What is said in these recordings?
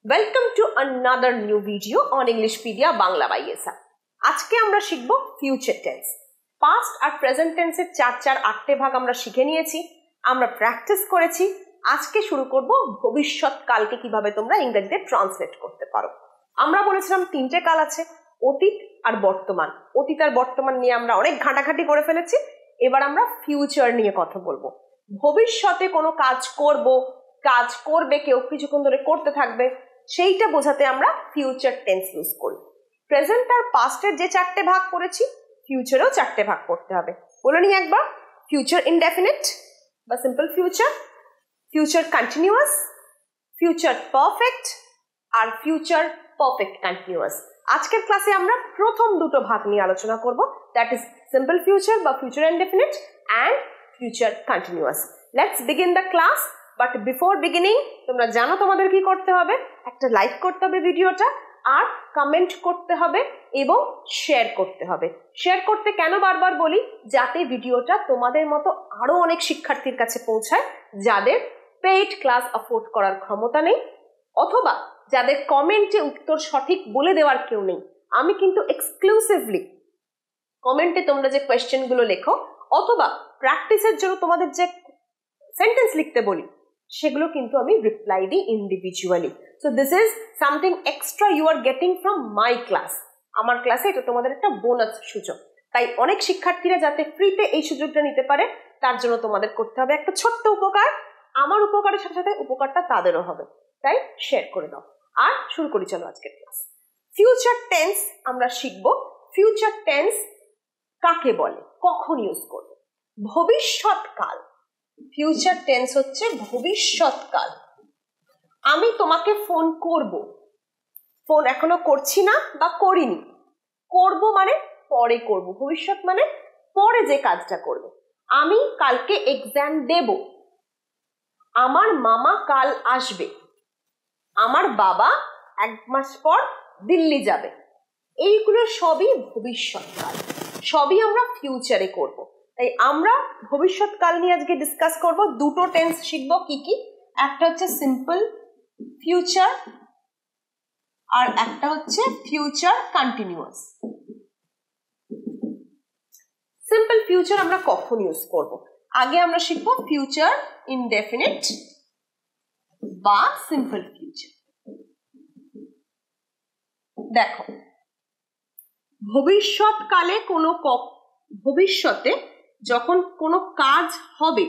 Welcome to another new video on Englishpedia Bangla by ESA. আজকে আমরা শিখব future tense. Past আর present tense এর 4-8টে ভাগ আমরা শিখে নিয়েছি, আমরা প্র্যাকটিস করেছি। আজকে শুরু করব ভবিষ্যৎ কালকে কিভাবে তোমরা ইংরেজিতে ট্রান্সলেট করতে পারো। আমরা বলেছিলাম 3টে কাল আছে, অতীত আর বর্তমান। অতীত আর বর্তমান নিয়ে আমরা অনেক ঘাটাঘাটি করে ফেলেছি, এবার আমরা ফিউচার নিয়ে কথা বলবো। ভবিষ্যতে কোনো কাজ করব, কাজ করবে কেউ কিছুক্ষণ ধরে করতে থাকবে, সেইটা বোঝাতে আমরা ফিউচার টেন্স ইউজ করি। প্রেজেন্ট আর পাস্টের যে 4টে ভাগ করেছি, ফিউচারেও 4টে ভাগ করতে হবে। বলে নি একবার, ফিউচার ইনডেফিনিট বা simple future, future continuous, future perfect আর ফিউচার পারফেক্ট কন্টিনিউয়াস। আজকের ক্লাসে আমরা প্রথম দুটো ভাগ নিয়ে আলোচনা করব, দ্যাট ইজ সিম্পল ফিউচার বা future indefinite and future continuous. Let's begin the class. But before beginning তোমরা জানো তোমাদের কি করতে হবে, একটা লাইক করতে হবে ভিডিওটা, আর কমেন্ট করতে হবে এবং শেয়ার করতে হবে। শেয়ার করতে কেন বারবার বলি, যাতে ভিডিওটা তোমাদের মতো আরো অনেক শিক্ষার্থীর কাছে পৌঁছায় যাদের পেইড ক্লাস অ্যাফোর্ড করার ক্ষমতা নেই, অথবা যাদের কমেন্টে উত্তর সঠিক বলে দেওয়ার কেউ নেই। আমি কিন্তু এক্সক্লুসিভলি কমেন্টে তোমরা যে কোয়েশ্চেনগুলো লেখো অথবা প্র্যাকটিসের জন্য তোমাদের যে সেন্টেন্স লিখতে বলি, সেগুলো কিন্তু আমি রিপ্লাই দিই individually. So this is something extra you are getting from my class. আমার ক্লাসে এটা তোমাদের একটা বোনাস সুযোগ, তাই অনেক শিক্ষার্থীরা যাতে ফ্রিতে এই সুযোগটা নিতে পারে তার জন্য তোমাদের করতে হবে একটা ছোট্ট উপকার। আমার উপকারের সাথে সাথে উপকারটা তাদেরও হবে, তাই শেয়ার করে দাও। আর শুরু করি চলো আজকের ক্লাস। ফিউচার টেন্স আমরা শিখব। ফিউচার টেন্স কাকে বলে, কখন ইউজ করব? ভবিষ্যৎকাল। ফিউচার টেন্স হচ্ছে ভবিষ্যৎকাল। আমি তোমাকে ফোন করব, ফোন এখনো করছি না বা করিনি, করব মানে পরে করব, ভবিষ্যৎ মানে পরে যে কাজটা করবে। আমি কালকে এক্সাম দেব, আমার মামা কাল আসবে, আমার বাবা 1 মাস পর দিল্লি যাবে। এইগুলো সবই ভবিষ্যৎকাল, সবই আমরা ফিউচারে করব। তাই আমরা ভবিষ্যৎকাল নিয়ে আজকে ডিসকাস করব। দুটো টেন্স শিখবো। কি কি? একটা হচ্ছে সিম্পল ফিউচার আর একটা হচ্ছে ফিউচার কন্টিনিউয়াস। সিম্পল ফিউচার আমরা কখন ইউজ করব? আগে আমরা শিখবো ফিউচার ইনডেফিনিট বা সিম্পল ফিউচার। দেখো, ভবিষ্যৎকালে ভবিষ্যতে যখন কোনো কাজ হবে,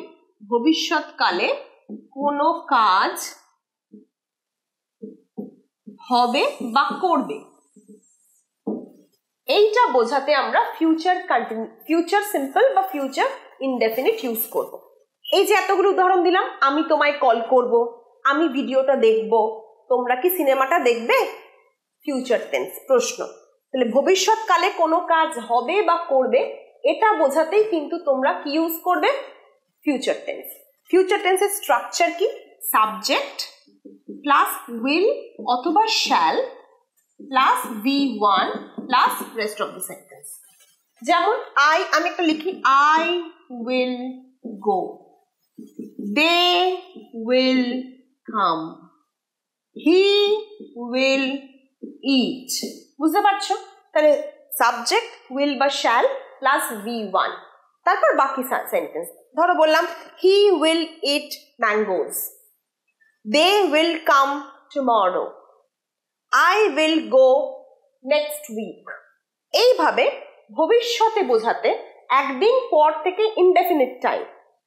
ভবিষ্যৎকালে কোনো কাজ হবে বা করবে, এইটা বোঝাতে আমরা ফিউচার সিম্পল বা ফিউচার ইনডেফিনিট ইউজ করব। এই যে এতগুলো উদাহরণ দিলাম, আমি তোমায় কল করব, আমি ভিডিওটা দেখব, তোমরা কি সিনেমাটা দেখবে? ফিউচার টেন্স প্রশ্ন। তাহলে ভবিষ্যৎকালে কোনো কাজ হবে বা করবে, এটা বোঝাতেই কিন্তু তোমরা কি ইউজ করবে? Future tense. ফিউচার টেন্সের স্ট্রাকচার কি? সাবজেক্ট প্লাস উইল অথবা shall plus V1 plus rest of the sentence. যেমন আমি একটা লিখি, I will go, they will come, he will eat. বুঝতে পারছো? তাহলে সাবজেক্ট, উইল বা শ্যাল প্লাস V1, তারপর বাকি সেন্টেন্স। ধরো বললাম he will eat mangoes, they will come tomorrow, I will go next week. এইভাবে ভবিষ্যতে বোঝাতে একদিন পর থেকে ইনডেফিনিট টাইম,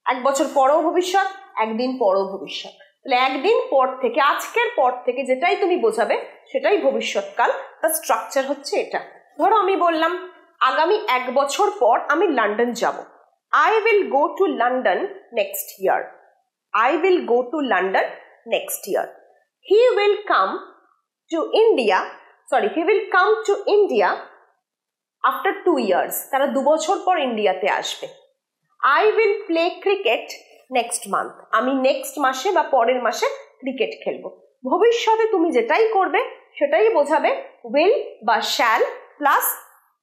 1 বছর পরেও ভবিষ্যৎ, একদিন পরেও ভবিষ্যৎ। তাহলে একদিন পর থেকে, আজকের পর থেকে যেটাই তুমি বোঝাবে সেটাই ভবিষ্যৎকাল। তার স্ট্রাকচার হচ্ছে এটা। ধরো আমি বললাম আগামী 1 বছর পর আমি লন্ডন যাব, I will go to London next year. I will go to London next year. He will come to India, he will come to India after 2 years. তারা 2 বছর পর ইন্ডিয়াতে আসবে। I will play cricket next month. আমি next মাসে বা পরের মাসে ক্রিকেট খেলবো। ভবিষ্যতে তুমি যেটাই করবে সেটাই বোঝাবে will বা shall প্লাস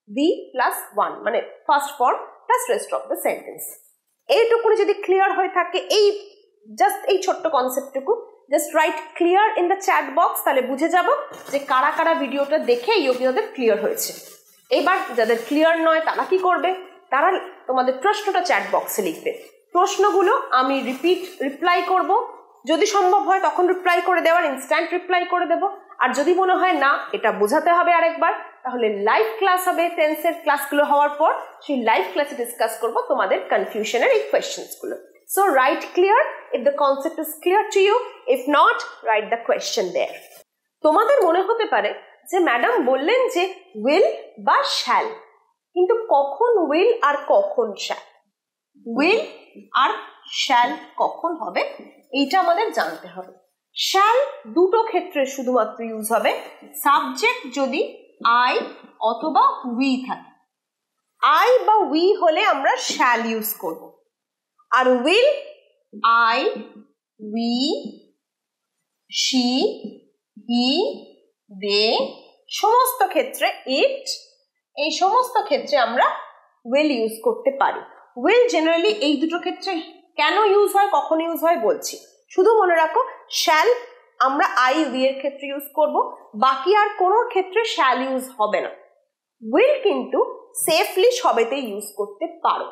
V প্লাস 1, মানে first form plus rest of the sentence. এইটুকু যদি ক্লিয়ার হয়ে থাকে, এই জাস্ট এই ছোট্ট কনসেপ্টটুকু, just write clear in the chat box, তাহলে বুঝে যাব যে কারা কারা ভিডিওটা দেখে এই অবধি তাদের ক্লিয়ার হয়েছে। এবার যাদের ক্লিয়ার নয় তারা কি করবে, তারা তোমাদের প্রশ্নটা চ্যাট বক্সে লিখবে। প্রশ্নগুলো আমি রিপ্লাই করব, যদি সম্ভব হয় তখন রিপ্লাই করে দেওয়ার, ইনস্ট্যান্ট রিপ্লাই করে দেব। আর যদি মনে হয় না এটা বোঝাতে হবে আরেকবার, তাহলে লাইভ ক্লাস হবে, টেন্সের ক্লাসগুলো হওয়ার পর সেই লাইভ ক্লাসে ডিসকাস করব তোমাদের কনফিউশনের এই কোয়েশ্চেন্সগুলো। So write clear if the concept is clear to you, if not write the question there. তোমাদের মনে হতে পারে যে ম্যাডাম বললেন যে will বা shall, কিন্তু কখন will আর কখন shall, will আর shall কখন হবে এইটা আমাদের জানতে হবে। shall দুটো ক্ষেত্রে শুধুমাত্র ইউজ হবে, সাবজেক্ট যদি I অথবা we থাকে। I বা we হলে আমরা shall ইউজ করব, আর will I, we, she, he, they, সমস্ত ক্ষেত্রে it, এই সমস্ত ক্ষেত্রে আমরা will ইউজ করতে পারি। will জেনারেলি এই দুটো ক্ষেত্রে কেন ইউজ হয়, কখন ইউজ হয় বলছি, শুধু মনে রাখো shall আমরা I, we এর ক্ষেত্রে ইউজ করব, বাকি আর কোনো ক্ষেত্রে shall ইউজ হবে না। will কিন্তু সেফলি সবেতে ইউজ করতে পারো।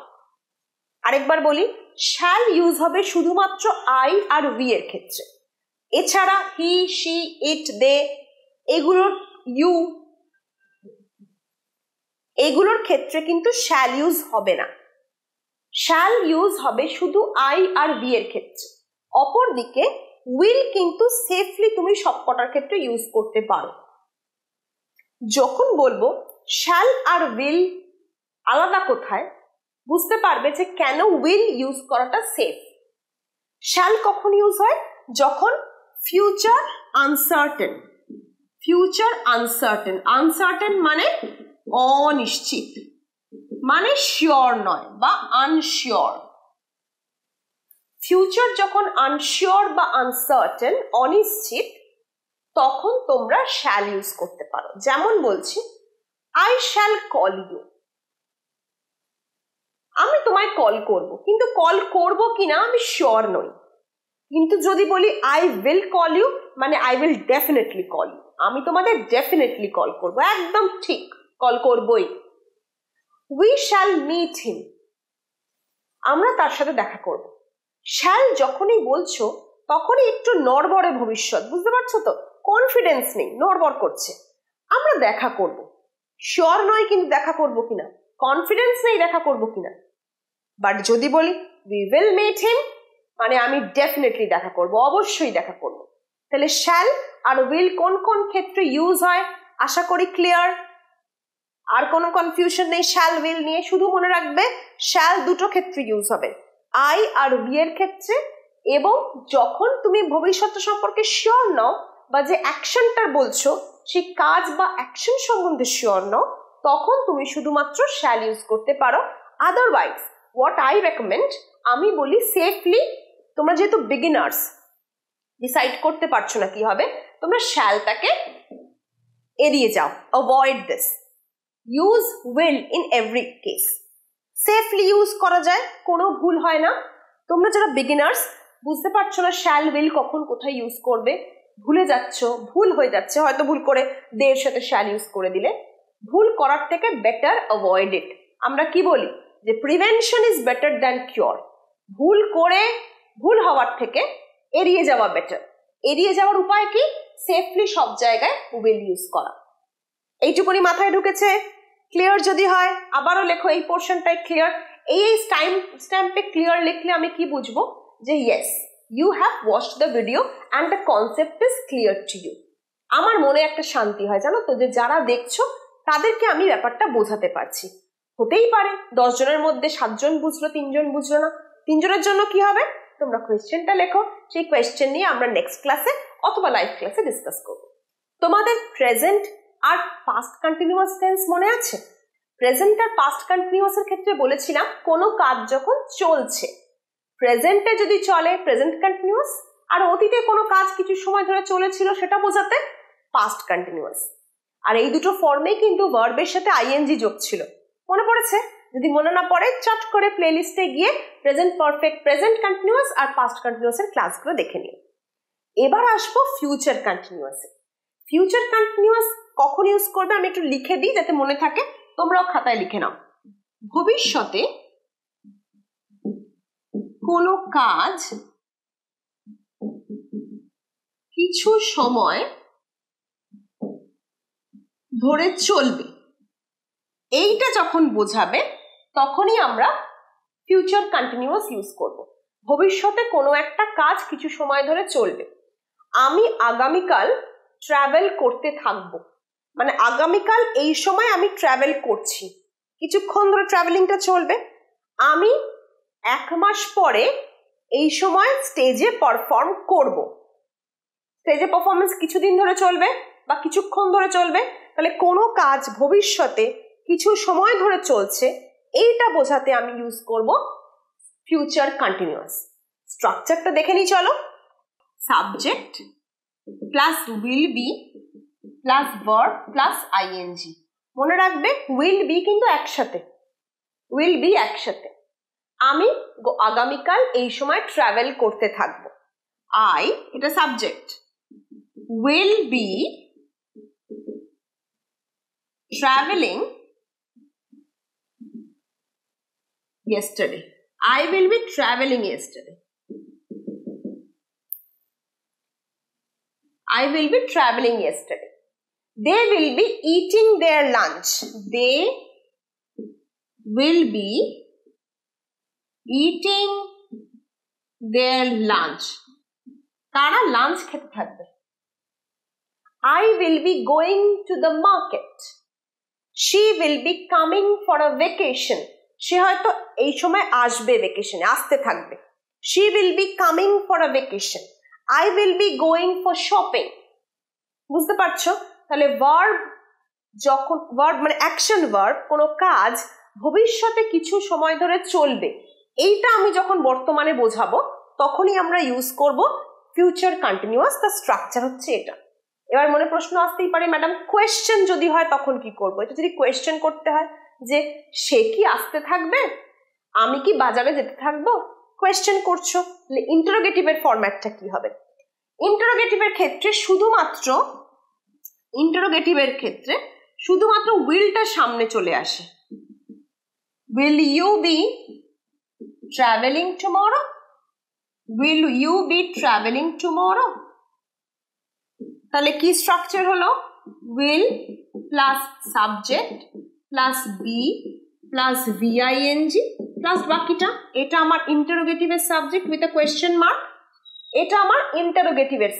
আরেকবার বলি, shall ইউজ হবে শুধুমাত্র I আর we এর ক্ষেত্রে, এছাড়া he, she, it, they এগুলোর এগুলোর ক্ষেত্রে কিন্তু shall ইউজ হবে না। shall ইউজ হবে শুধু I আর we এর ক্ষেত্রে। অপরদিকে will কিন্তু সেফলি তুমি সবকটার ক্ষেত্রে ইউজ করতে পারো। যখন বলবো shall আর will আলাদা কোথায়, বুঝতে পারবে যে কেন will ইউজ করাটা সেফ। shall কখন ইউজ হয়, যখন future uncertain, future uncertain, uncertain মানে অনিশ্চিত, মানে শিওর নয় বা আনশিওর। ফিউচার যখন আনশিওর বা আনসার্টেন, অনিশ্চিত, তখন তোমরা shall ইউজ করতে পারো। যেমন বলছি I shall call you, আমি তোমায় কল করব, কিন্তু কল করব কিনা আমি শিওর নই। কিন্তু যদি বলি I will call you, মানে I will definitely call you, আমি তোমাদের ডেফিনেটলি কল করব, একদম ঠিক কল করবই। we shall meet him, আমরা তার সাথে দেখা করব। shall যখনই বলছো তখনই একটু নড়বড়ে ভবিষ্যৎ, বুঝতে পারছো তো, কনফিডেন্স নেই, নড়বড় করছে। আমরা দেখা করব, শিওর নয় কিন্তু দেখা করব কিনা, কনফিডেন্স নেই দেখা করব কিনা। বাট যদি বলি we will meet him, মানে আমি ডেফিনেটলি দেখা করব, অবশ্যই দেখা করব। তাহলে shall আর will কোন কোন ক্ষেত্রে ইউজ হয় আশা করি ক্লিয়ার, আর কোনো কনফিউশন নেই shall will নিয়ে। শুধু মনে রাখবে shall দুটো ক্ষেত্রে ইউজ হবে, I আর we এর ক্ষেত্রে, এবং যখন তুমি ভবিষ্যৎ সম্পর্কে শিওর নও বা যে অ্যাকশনটা বলছো সেই কাজ বা অ্যাকশন সম্বন্ধে শিওর নও, তখন তুমি শুধুমাত্র shall ইউজ করতে পারো। আদারওয়াইজ হোয়াট আই রেকমেন্ড, আমি বলি সেফলি তোমরা যেহেতু বিগিনার্স ডিসাইড করতে পারছো না কি হবে, তোমরা shallটাকে এড়িয়ে যাও, avoid this, use will in every case. Safely use করা যায়, কোনো ভুল হয় না। তোমরা যারা বিগিনার্স বুঝতে পারছো না shall will কখন কোথায় ইউজ করবে, ভুলে যাচ্ছ, ভুল হয়ে যাচ্ছে, হয়তো ভুল করে দের সাথে shall ইউজ করে দিলে, ভুল করার থেকে বেটার অ্যাভয়েড ইট। আমরা কি বলি যে prevention is better than cure, ভুল করে ভুল হওয়ার থেকে এড়িয়ে যাওয়া বেটার। এড়িয়ে যাওয়ার উপায় কি, সেফলি সব জায়গায় will ইউজ করা। এইটুকুনি মাথায় ঢুকেছে? ক্লিয়ার যদি হয় আবারও লেখো এই পোর্শনটাই ক্লিয়ার। এই স্ট্যাম্পে ক্লিয়ার লিখলে আমি কি বুঝবো যে yes you have watched the video and the concept is clear to you. আমার মনে একটা শান্তি হয় জানো তো, যে যারা দেখছো তাদেরকে আমি ব্যাপারটা বোঝাতে পারছি। হতেই পারে 10 জনের মধ্যে 7 জন বুঝলো, 3 জন বুঝলো না, 3 জনের জন্য কি হবে, তোমরা কোয়েশ্চেনটা লেখো, সেই কোয়েশ্চেন নিয়ে আমরা নেক্সট ক্লাসে অথবা লাইভ ক্লাসে ডিসকাস করব। তোমাদের প্রেজেন্ট আর পাস্ট কন্টিনিউয়াস টেন্স মনে আছে? প্রেজেন্ট আর পাস্ট কন্টিনিউয়াসের ক্ষেত্রে বলেছিলাম কোনো কাজ যখন চলছে, প্রেজেন্টে যদি চলে প্রেজেন্ট কন্টিনিউয়াস, আর অতীতে কোনো কাজ কিছু সময় ধরে চলেছিল সেটা বোঝাতে পাস্ট কন্টিনিউয়াস। আর এই দুটো ফর্মেই কিন্তু ভার্বের সাথে আইএনজি যোগ ছিল, মনে পড়েছে? যদি মনে না পড়ে চট করে প্লেলিস্টে গিয়ে প্রেজেন্ট পারফেক্ট, প্রেজেন্ট কন্টিনিউয়াস আর পাস্ট কন্টিনিউয়াস এর ক্লাসগুলো দেখে নিও। এবার আসবো ফিউচার কন্টিনিউয়াসে। ফিউচার কন্টিনিউয়াস কখন ইউজ করবে আমি একটু লিখে দিই যাতে মনে থাকে, তোমরাও খাতায় লিখে নাও। ভবিষ্যতে কোনো কাজ কিছু সময় ধরে চলবে, এইটা যখন বোঝাবে তখনই আমরা ফিউচার কন্টিনিউয়াস ইউজ করব। ভবিষ্যতে কোনো একটা কাজ কিছু সময় ধরে চলবে। আমি আগামীকাল ট্রাভেল করতে থাকবো, মানে আগামীকাল এই সময় আমি ট্রাভেল করছি, কিছুক্ষণ ধরে ট্রাভেলিংটা চলবে। আমি 1 মাস পরে এই সময় স্টেজে পারফর্ম করব। স্টেজে পারফরমেন্স কিছুদিন ধরে চলবে বা কিছুক্ষণ ধরে চলবে, তাহলে কোনো কাজ ভবিষ্যতে কিছু সময় ধরে চলছে, এইটা বোঝাতে আমি ইউজ করব ফিউচার কন্টিনিউয়াস। স্ট্রাকচারটা দেখে নিই চলো। Subject plus will be plus verb plus ING. মনে রাখবে উইল বি কিন্তু একসাথে, উইল বি একসাথে। আমি আগামীকাল এই সময় ট্রাভেল করতে থাকবো। আই, এটা subject, will be traveling yesterday. I will be traveling yesterday. I will be traveling yesterday. They will be eating their lunch. They will be eating their lunch. তারা lunch খেতে থাকবে। I will be going to the market. She will be coming for a vacation. সে হয়তো এই সময় আসবে, ভেকেশনে আসতে থাকবে। She will be coming for a vacation. I will be going for shopping. বুঝতে পারছো? তাহলে ভার্ব যখন ভার্ব মানে অ্যাকশন ভার্ব, কোনো কাজ ভবিষ্যতে কিছু সময় ধরে চলবে, এইটা আমি যখন বর্তমানে বোঝাবো তখনই আমরা ইউজ করব ফিউচার কন্টিনিউয়াস। তার স্ট্রাকচার হচ্ছে এটা। এবার মনে প্রশ্ন আসতেই পারে, ম্যাডাম কোয়েশ্চেন যদি হয় তখন কি করব? এটা যদি কোয়েশ্চেন করতে হয় যে সে কি আসতে থাকবে, আমি কি বাজারে যেতে থাকবো, কোয়েশ্চেন করছো, তাহলে ইন্টারোগেটিভের ফরম্যাটটা কি হবে? ইন্টারোগেটিভের ক্ষেত্রে শুধুমাত্র উইলটা সামনে চলে আসে। Will you be travelling tomorrow? Will you be travelling tomorrow? তাহলে কি স্ট্রাকচার হলো? Will plus subject plus be plus V I N G plus বাকিটা। এটা আমার ইন্টারোগেটিভের subject with a question mark, এটা আমার ইন্টারোগেটিভের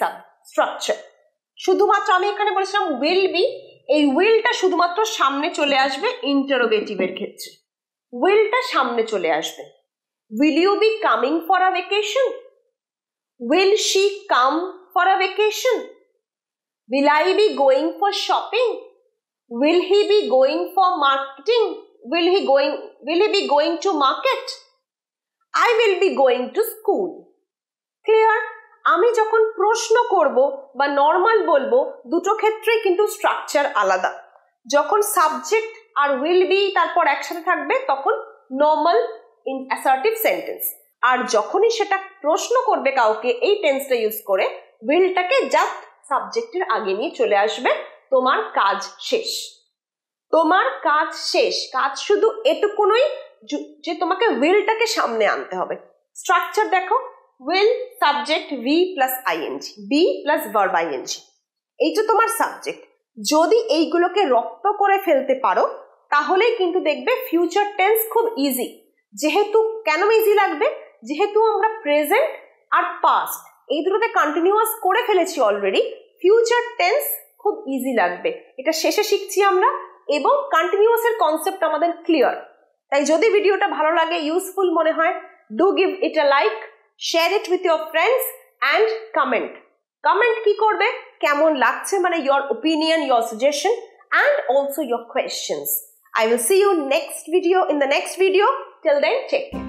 স্ট্রাকচার। শুধুমাত্র আমি এখানে বলেছিলাম উইল বি, এই উইলটা শুধুমাত্র সামনে চলে আসবে ইন্টারোগেটিভের ক্ষেত্রে, উইলটা সামনে চলে আসবে। Will you be coming for a vacation? Will she come for a vacation? Will I be going for shopping? Will he be going for marketing? Will he be going to market? I will be going to school. Clear? আমি যখন প্রশ্ন করব বা normal বলবো, দুটো ক্ষেত্রেই কিন্তু structure আলাদা। যখন সাবজেক্ট আর উইল বি তারপর একসাথে থাকবে তখন নর্মাল অ্যাসার্টিভ সেন্টেন্স, আর যখনই সেটা প্রশ্ন করবে কাউকে এই টেন্সটা ইউজ করে, উইলটাকে জাস্ট সাবজেক্টের আগে নিয়ে চলে আসবে। তোমার কাজ শেষ, তোমার কাজ শেষ। কাজ শুধু এটুকুনই যে তোমাকে উইলটাকে সামনে আনতে হবে। স্ট্রাকচার দেখো, will subject V plus ING, be plus verb ING, এইটা তোমার সাবজেক্ট। যদি এইগুলোকে রপ্ত করে ফেলতে পারো তাহলেই কিন্তু দেখবে ফিউচার টেন্স খুব ইজি। যেহেতু কেন ইজি লাগবে? যেহেতু আমরা প্রেজেন্ট আর পাস্ট এই দুটোতে কন্টিনিউয়াস করে ফেলেছি অলরেডি, ফিউচার টেন্স খুব ইজি লাগবে। এটা শেষে শিখছি আমরা, এবং কন্টিনিউয়াসের কনসেপ্ট আমাদের ক্লিয়ার। তাই যদি ভিডিওটা ভালো লাগে, ইউজফুল মনে হয়, do give it a like, share it with your friends and comment. Comment কি করবে, কেমন লাগছে, মানে your opinion, your suggestion and also your questions. I will see you in the next video. Till then, take care.